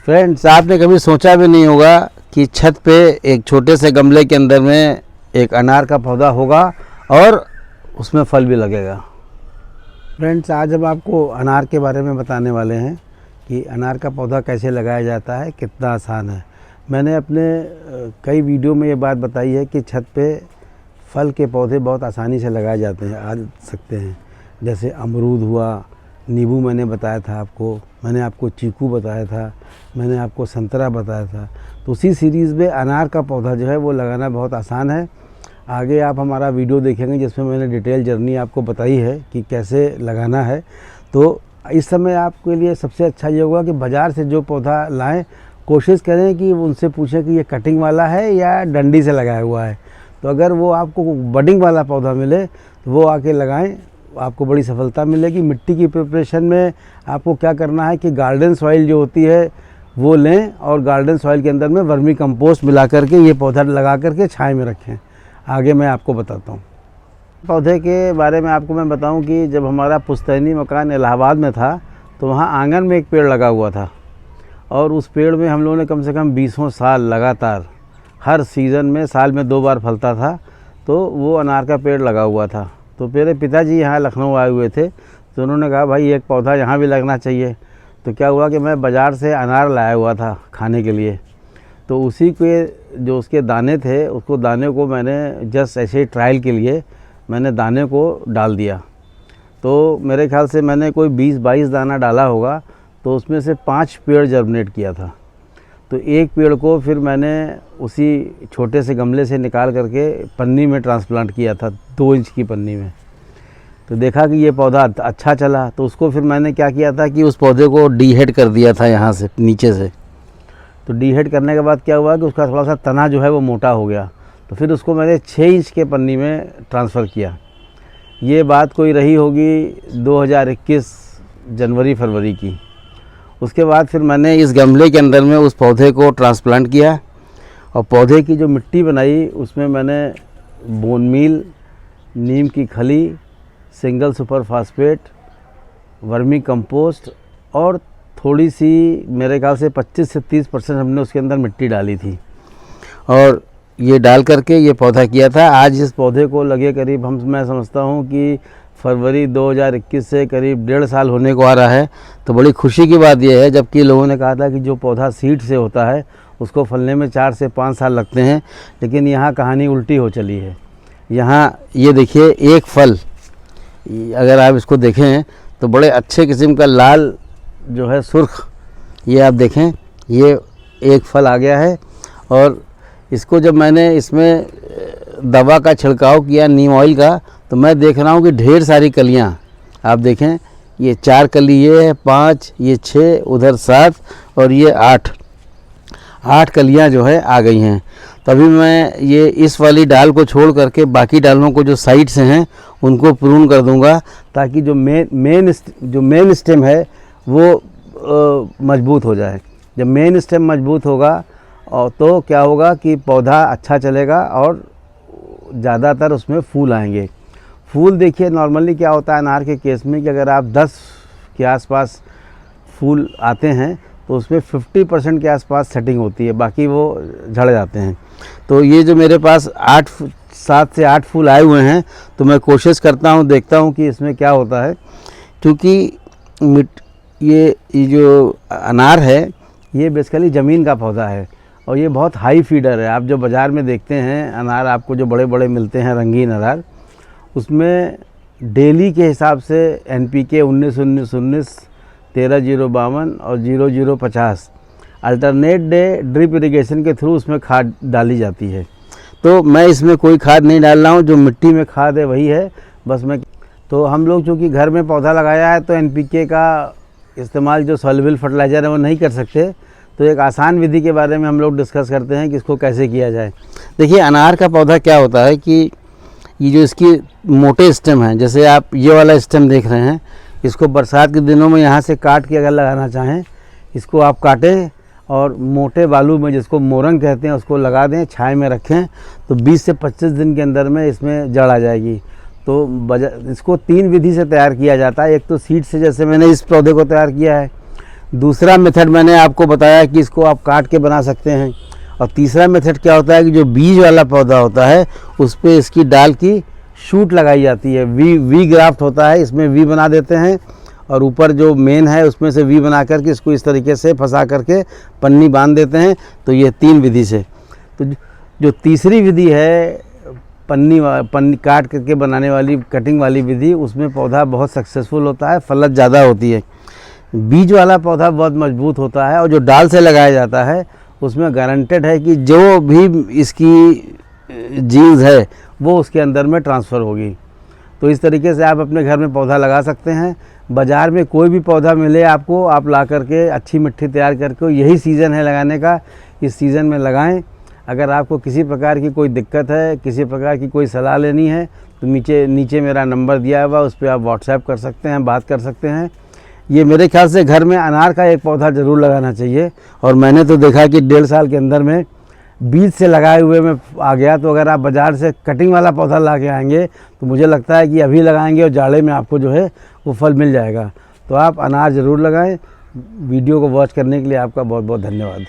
Friends, आपने कभी सोचा भी नहीं होगा कि छत पे एक छोटे से गमले के अंदर में एक अनार का पौधा होगा और उसमें फल भी लगेगा। फ्रेंड्स, आज हम आपको अनार के बारे में बताने वाले हैं कि अनार का पौधा कैसे लगाया जाता है, कितना आसान है। मैंने अपने कई वीडियो में ये बात बताई है कि छत पे फल के पौधे बहुत आसानी से लगाए जाते हैं, आ सकते हैं। जैसे अमरूद हुआ, नींबू मैंने बताया था आपको, मैंने आपको चीकू बताया था, मैंने आपको संतरा बताया था। तो उसी सीरीज़ में अनार का पौधा जो है वो लगाना बहुत आसान है। आगे आप हमारा वीडियो देखेंगे जिसमें मैंने डिटेल जर्नी आपको बताई है कि कैसे लगाना है। तो इस समय आपके लिए सबसे अच्छा ये होगा कि बाज़ार से जो पौधा लाएं, कोशिश करें कि उनसे पूछें कि ये कटिंग वाला है या डंडी से लगाया हुआ है। तो अगर वो आपको बडिंग वाला पौधा मिले तो वो आके लगाएं, आपको बड़ी सफलता मिलेगी। मिट्टी की प्रिपरेशन में आपको क्या करना है कि गार्डन सॉइल जो होती है वो लें और गार्डन सॉइल के अंदर में वर्मी कंपोस्ट मिला करके ये पौधा लगा करके छाया में रखें। आगे मैं आपको बताता हूँ। पौधे के बारे में आपको मैं बताऊं कि जब हमारा पुश्तैनी मकान इलाहाबाद में था तो वहाँ आंगन में एक पेड़ लगा हुआ था और उस पेड़ में हम लोगों ने कम से कम 20 साल लगातार हर सीज़न में साल में 2 बार फलता था। तो वो अनार का पेड़ लगा हुआ था। तो मेरे पिताजी यहाँ लखनऊ आए हुए थे तो उन्होंने कहा भाई एक पौधा यहाँ भी लगना चाहिए। तो क्या हुआ कि मैं बाज़ार से अनार लाया हुआ था खाने के लिए। तो उसी के जो उसके दाने थे, उसको दाने को मैंने जस्ट ऐसे ही ट्रायल के लिए मैंने दाने को डाल दिया। तो मेरे ख्याल से मैंने कोई 20-22 दाना डाला होगा। तो उसमें से 5 पेड़ जर्मिनेट किया था। तो एक पेड़ को फिर मैंने उसी छोटे से गमले से निकाल करके पन्नी में ट्रांसप्लांट किया था, 2 इंच की पन्नी में। तो देखा कि ये पौधा अच्छा चला। तो उसको फिर मैंने क्या किया था कि उस पौधे को डीहेड कर दिया था यहाँ से नीचे से। तो डीहेड करने के बाद क्या हुआ कि उसका थोड़ा सा तना जो है वो मोटा हो गया। तो फिर उसको मैंने 6 इंच के पन्नी में ट्रांसफ़र किया। ये बात कोई रही होगी 2021 जनवरी-फरवरी की। उसके बाद फिर मैंने इस गमले के अंदर में उस पौधे को ट्रांसप्लांट किया और पौधे की जो मिट्टी बनाई उसमें मैंने बोन मील, नीम की खली, single super phosphate, vermi compost और थोड़ी सी मेरे ख्याल से 25 से 30% हमने उसके अंदर मिट्टी डाली थी और ये डाल करके ये पौधा किया था। आज इस पौधे को लगे करीब मैं समझता हूँ कि फरवरी 2021 से करीब 1.5 साल होने को आ रहा है। तो बड़ी खुशी की बात यह है, जबकि लोगों ने कहा था कि जो पौधा सीड से होता है उसको फलने में 4 से 5 साल लगते हैं, लेकिन यहाँ कहानी उल्टी हो चली है। यहाँ ये देखिए एक फल, अगर आप इसको देखें तो बड़े अच्छे किस्म का लाल जो है सुर्ख, ये आप देखें, ये एक फल आ गया है। और इसको जब मैंने इसमें दवा का छिड़काव किया नीम ऑयल का, तो मैं देख रहा हूँ कि ढेर सारी कलियाँ, आप देखें, ये 4 कली ये है, 5 ये 6, उधर 7 और ये 8 कलियाँ जो है आ गई हैं। तभी मैं ये इस वाली डाल को छोड़ करके बाकी डालों को जो साइड से हैं उनको प्रून कर दूंगा, ताकि जो मेन स्टेम है वो मजबूत हो जाए। जब मेन स्टेम मजबूत होगा और तो क्या होगा कि पौधा अच्छा चलेगा और ज़्यादातर उसमें फूल आएंगे। फूल देखिए नॉर्मली क्या होता है अनार के केस में कि अगर आप 10 के आसपास फूल आते हैं तो उसमें 50% के आसपास सेटिंग होती है, बाकी वो झड़ जाते हैं। तो ये जो मेरे पास 7 से 8 फूल आए हुए हैं, तो मैं कोशिश करता हूँ, देखता हूँ कि इसमें क्या होता है। क्योंकि ये जो अनार है ये बेसिकली ज़मीन का पौधा है और ये बहुत हाई फीडर है। आप जो बाज़ार में देखते हैं अनार, आपको जो बड़े बड़े मिलते हैं रंगीन अनार, उसमें डेली के हिसाब से NPK 19-19-19, 13-0-52 और 00-50 अल्टरनेट डे ड्रिप इरिगेशन के थ्रू उसमें खाद डाली जाती है। तो मैं इसमें कोई खाद नहीं डाल रहा हूँ, जो मिट्टी में खाद है वही है बस। तो हम लोग चूँकि घर में पौधा लगाया है तो NPK का इस्तेमाल जो सॉल्युबल फर्टिलाइज़र है वो नहीं कर सकते। तो एक आसान विधि के बारे में हम लोग डिस्कस करते हैं कि इसको कैसे किया जाए। देखिए अनार का पौधा क्या होता है कि ये जो इसकी मोटे स्टेम हैं, जैसे आप ये वाला स्टेम देख रहे हैं, इसको बरसात के दिनों में यहाँ से काट के अगर लगाना चाहें, इसको आप काटें और मोटे बालू में, जिसको मोरंग कहते हैं, उसको लगा दें, छाए में रखें, तो 20 से 25 दिन के अंदर में इसमें जड़ आ जाएगी। तो इसको 3 विधि से तैयार किया जाता है। एक तो सीड से, जैसे मैंने इस पौधे को तैयार किया है। दूसरा मेथड मैंने आपको बताया कि इसको आप काट के बना सकते हैं। और तीसरा मेथड क्या होता है कि जो बीज वाला पौधा होता है उस पर इसकी डाल की शूट लगाई जाती है। वी ग्राफ्ट होता है, इसमें वी बना देते हैं और ऊपर जो मेन है उसमें से वी बना करके इसको इस तरीके से फंसा करके पन्नी बांध देते हैं। तो ये 3 विधि से। तो जो तीसरी विधि है पन्नी काट करके बनाने वाली कटिंग वाली विधि, उसमें पौधा बहुत सक्सेसफुल होता है, फलत ज़्यादा होती है। बीज वाला पौधा बहुत मजबूत होता है और जो डाल से लगाया जाता है उसमें गारंटेड है कि जो भी इसकी जीन्स है वो उसके अंदर में ट्रांसफ़र होगी। तो इस तरीके से आप अपने घर में पौधा लगा सकते हैं। बाज़ार में कोई भी पौधा मिले आपको, आप ला करके अच्छी मिट्टी तैयार करके, यही सीज़न है लगाने का, इस सीज़न में लगाएं। अगर आपको किसी प्रकार की कोई दिक्कत है, किसी प्रकार की कोई सलाह लेनी है तो नीचे मेरा नंबर दिया हुआ, उस पर आप व्हाट्सएप कर सकते हैं, बात कर सकते हैं। ये मेरे ख्याल से घर में अनार का एक पौधा ज़रूर लगाना चाहिए। और मैंने तो देखा कि 1.5 साल के अंदर में बीज से लगाए हुए में आ गया। तो अगर आप बाज़ार से कटिंग वाला पौधा ला के आएंगे तो मुझे लगता है कि अभी लगाएंगे और जाड़े में आपको जो है वो फल मिल जाएगा। तो आप अनार ज़रूर लगाएं। वीडियो को वॉच करने के लिए आपका बहुत बहुत धन्यवाद।